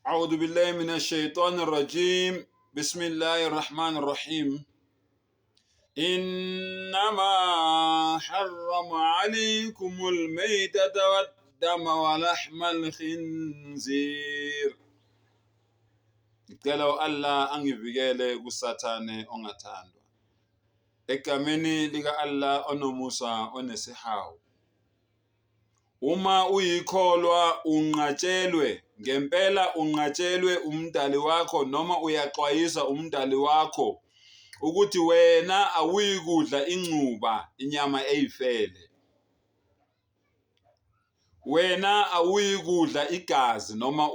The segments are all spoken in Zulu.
أعوذ بالله من الشيطان الرجيم بسم الله الرحمن الرحيم إنما حرم عليكم الميتة والدم ولحم الخنزير. Ngicela Allah angivikele kusathane ongathandwa. Egameni lika Allah onomusa onesihawu. Uma uyikholwa unqatshelwe ngempela unqatshelwe umdali wakho noma uyaxwayisa umdali wakho ukuthi wena awuyikudla incuba inyama eyifele. Wena awuyikudla igazi noma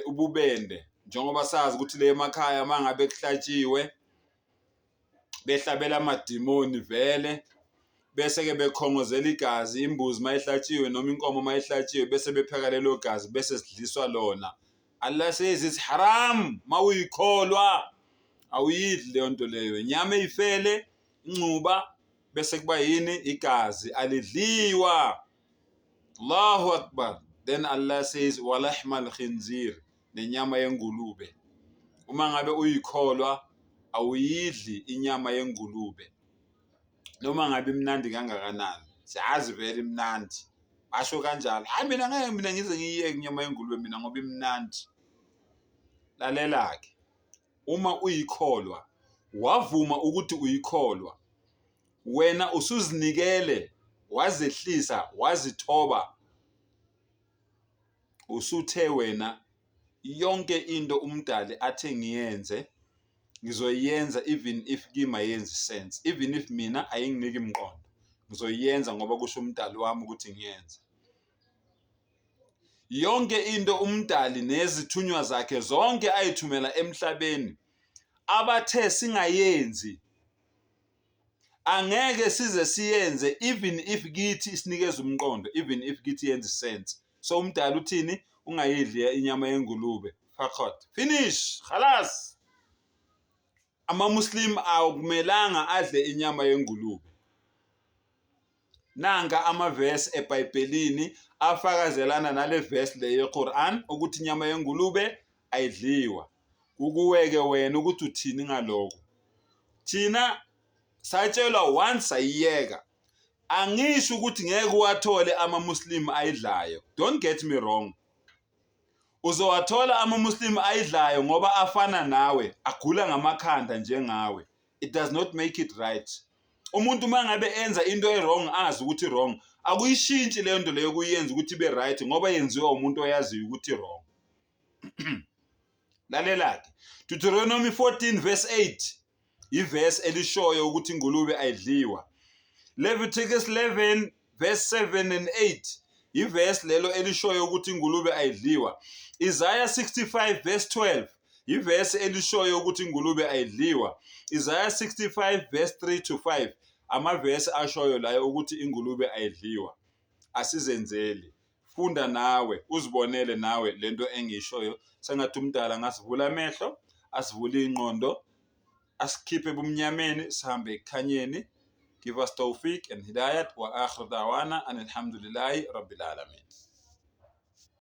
ububende njengoba sazi ukuthi le emakhaya mangabe kuhlatshiwe behlabela amadimoni vele bese ke bekhongozela igazi imbuzi mayihlatshiwe noma inkomo mayihlatshiwe bese bepheka lelo gazi bese sidliswa lona. Allah says it's haram mawuyikholwa awuyidli leyo nto leyo inyama eyifele incuba bese kuba yini igazi alidliwa. Allahu Akbar. Then Allah says walahmal khinzir nenyama yengulube. Uma ngabe uyikholwa awuyidli inyama yengulube noma ngabe imnandi kangakanani. Siyazi vele imnandi basho kanjalo hayi mina ngeke mina ngize ngiyeke inyama yengulube mina ngoba imnandi. Lalela ke uma uyikholwa wavuma ukuthi uyikholwa wena usuzinikele wazehlisa wazithoba usuthe wena yonke into umdali athe ngiyenze ngizoyenza even if kimi ayenzi sense, even if mina ayinginiki imqondo ngizoyenza ngoba kusho umdali wami ukuthi ngiyenze. Yonke into umdali nezithunywa zakhe zonke ayithumela emhlabeni abathe singayenzi angeke size siyenze even if kithi isinikeza umqondo, even if kithi yenza sense. So umdali uthini? Ungayidli inyama yengulube. Fakhat. Finish. Khalas. Ama-Muslim akumelanga adle inyama yengulube. Nanga amavesi eBhayibhelini afakazelana nale verse le yeQuran ukuthi inyama yengulube ayidliwa. Kukuweke wena ukuthi uthini ngaloko. Thina satshelwa once ayiyeka. Angisho ukuthi ngeke wathole ama-Muslim ayidlayo. Don't get me wrong. Uzowathola ama-Muslim ayidlayo ngoba afana nawe, agula ngamakhanda njengawe. It does not make it right. Umuntu mangabe enza into e-wrong azi ukuthi wrong, akuyishintshi leyo nto leyo kuyenza ukuthi ibe right ngoba yenziwa umuntu oyaziyo ukuthi wrong. Lalela ke. Deuteronomy 14 verse 8 iverse elishoyo ukuthi ingulube ayidliwa. Leviticus 11 verse 7 and 8 iverse lelo elishoyo ukuthi ingulube ayidliwa. Isaiah 65 verse 12 iverse elishoyo ukuthi ingulube ayidliwa. Isaiah 65 verse 3 to 5 amaverse ashoyo layo ukuthi ingulube ayidliwa. Asizenzeli. Funda nawe uzibonele nawe lento engishoyo. Sengathi umdala ngasivula amehlo, asivula ingqondo, asikhiphe ebumnyameni sihambe ekhanyeni. Give us tawfiq and hidayat wa akhir da'wana and alhamdulillahi rabbil alamin.